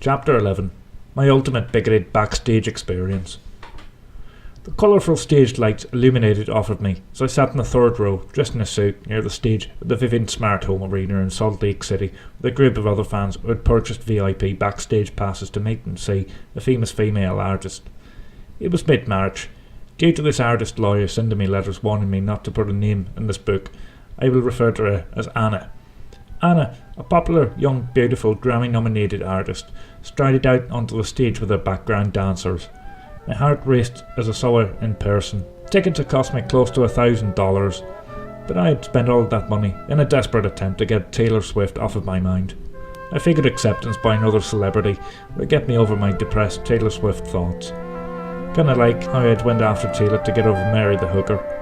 Chapter 11. My ultimate bigoted backstage experience. The colourful stage lights illuminated off of me as I sat in the third row, dressed in a suit, near the stage at the Vivian Smart Home Arena in Salt Lake City, with a group of other fans who had purchased VIP backstage passes to meet and see a famous female artist. It was mid-March. Due to this artist lawyer sending me letters warning me not to put a name in this book, I will refer to her as Anna. Anna, a popular, young, beautiful, Grammy-nominated artist, strided out onto the stage with her background dancers. My heart raced as I saw her in person. Tickets had cost me close to $1,000, but I had spent all that money in a desperate attempt to get Taylor Swift off of my mind. I figured acceptance by another celebrity would get me over my depressed Taylor Swift thoughts. Kinda like how I'd went after Taylor to get over Mary the hooker.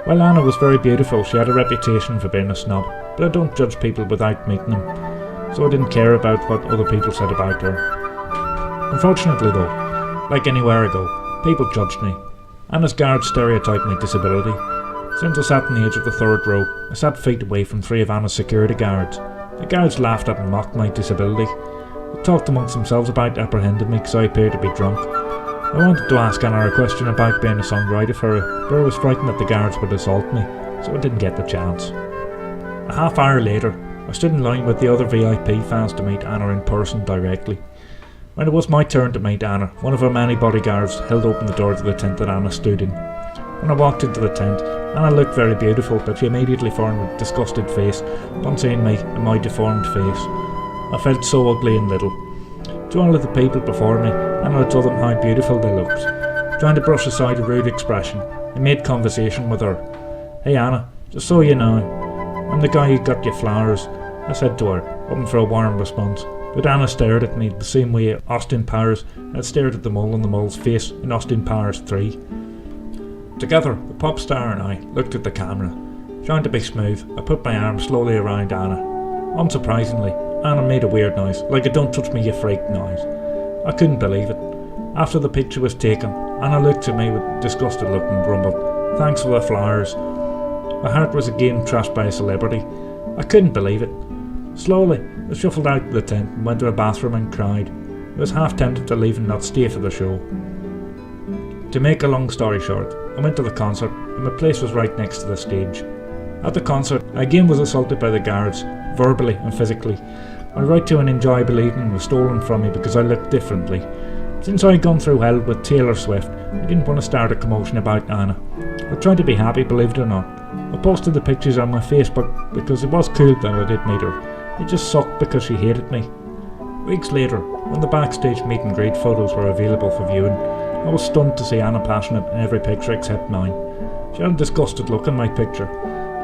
While Anna was very beautiful, she had a reputation for being a snob, but I don't judge people without meeting them, so I didn't care about what other people said about her. Unfortunately though, like anywhere I go, people judged me. Anna's guards stereotyped my disability. Since I sat on the edge of the third row, I sat feet away from 3 of Anna's security guards. The guards laughed at and mocked my disability. They talked amongst themselves about apprehending me because I appeared to be drunk. I wanted to ask Anna a question about being a songwriter for her, but I was frightened that the guards would assault me, so I didn't get the chance. A half hour later, I stood in line with the other VIP fans to meet Anna in person directly. When it was my turn to meet Anna, one of her many bodyguards held open the door to the tent that Anna stood in. When I walked into the tent, Anna looked very beautiful, but she immediately formed a disgusted face upon seeing me and my deformed face. I felt so ugly and little. To all of the people before me, Anna told them how beautiful they looked. Trying to brush aside a rude expression, I made conversation with her. "Hey Anna, just so you know, I'm the guy who got you flowers," I said to her, hoping for a warm response. But Anna stared at me the same way Austin Powers had stared at the mole on the mole's face in Austin Powers 3. Together, the pop star and I looked at the camera. Trying to be smooth, I put my arm slowly around Anna. Unsurprisingly, Anna made a weird noise, like a "don't touch me you freak" noise. I couldn't believe it. After the picture was taken, Anna looked at me with a disgusted look and grumbled, "Thanks for the flowers." My heart was again trashed by a celebrity. I couldn't believe it. Slowly, I shuffled out of the tent and went to a bathroom and cried. I was half tempted to leave and not stay for the show. To make a long story short, I went to the concert and my place was right next to the stage. At the concert, I again was assaulted by the guards, verbally and physically. My right to an enjoyable evening was stolen from me because I looked differently. Since I had gone through hell with Taylor Swift, I didn't want to start a commotion about Anna. I tried to be happy, believe it or not. I posted the pictures on my Facebook because it was cool that I did meet her. It just sucked because she hated me. Weeks later, when the backstage meet and greet photos were available for viewing, I was stunned to see Anna passionate in every picture except mine. She had a disgusted look in my picture.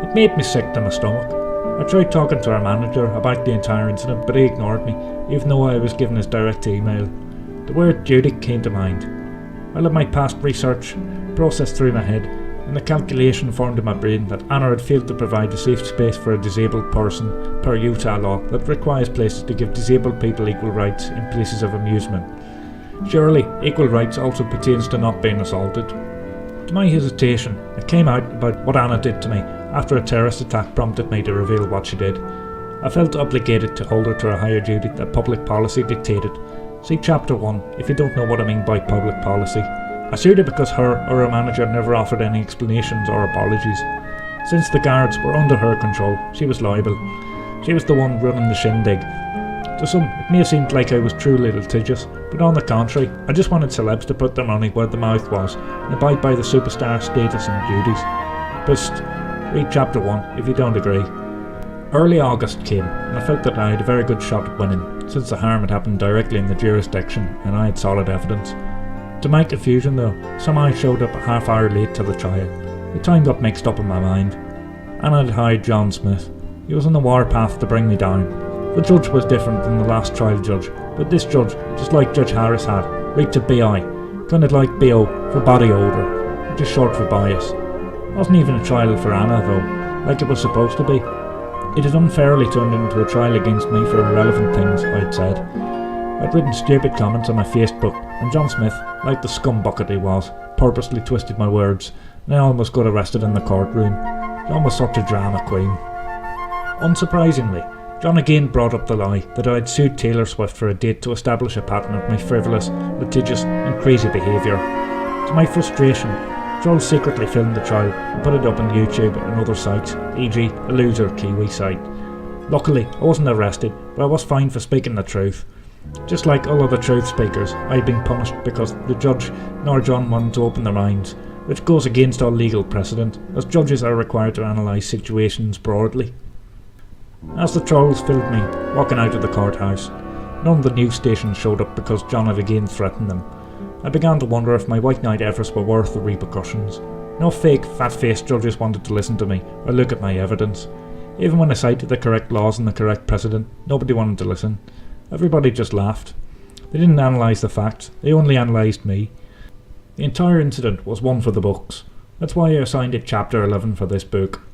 It made me sick to my stomach. I tried talking to our manager about the entire incident, but he ignored me, even though I was given his direct email. The word duty came to mind. I let my past research process through my head, and the calculation formed in my brain that Anna had failed to provide a safe space for a disabled person per Utah law that requires places to give disabled people equal rights in places of amusement. Surely, equal rights also pertains to not being assaulted. To my hesitation, it came out about what Anna did to me after a terrorist attack prompted me to reveal what she did. I felt obligated to hold her to a higher duty that public policy dictated. See Chapter 1 if you don't know what I mean by public policy. I sued her because her or her manager never offered any explanations or apologies. Since the guards were under her control, she was liable. She was the one running the shindig. To some, it may have seemed like I was truly litigious, but on the contrary, I just wanted celebs to put their money where the mouth was and abide by the superstar status and duties. But read Chapter 1 if you don't agree. Early August came, and I felt that I had a very good shot at winning, since the harm had happened directly in the jurisdiction and I had solid evidence. To my confusion though, somehow I showed up a half hour late to the trial. The time got mixed up in my mind. Anna had hired John Smith. He was on the warpath to bring me down. The judge was different than the last trial judge, but this judge, just like Judge Harris had, rated BI, kind of like BO for body odour, which is short for bias. It wasn't even a trial for Anna though, like it was supposed to be. It had unfairly turned into a trial against me for irrelevant things I'd said. I'd written stupid comments on my Facebook, and John Smith, like the scumbucket he was, purposely twisted my words, and I almost got arrested in the courtroom. John was such a drama queen. Unsurprisingly, John again brought up the lie that I had sued Taylor Swift for a date to establish a pattern of my frivolous, litigious and crazy behaviour. To my frustration, trolls secretly filmed the trial and put it up on YouTube and other sites, e.g. a loser Kiwi site. Luckily, I wasn't arrested, but I was fined for speaking the truth. Just like all other truth speakers, I had been punished because the judge nor John wanted to open their minds, which goes against all legal precedent, as judges are required to analyse situations broadly. As the trolls filmed me walking out of the courthouse, none of the news stations showed up because John had again threatened them. I began to wonder if my white knight efforts were worth the repercussions. No fake, fat-faced judges wanted to listen to me or look at my evidence. Even when I cited the correct laws and the correct precedent, nobody wanted to listen. Everybody just laughed. They didn't analyse the facts, they only analysed me. The entire incident was one for the books. That's why I assigned it Chapter 11 for this book.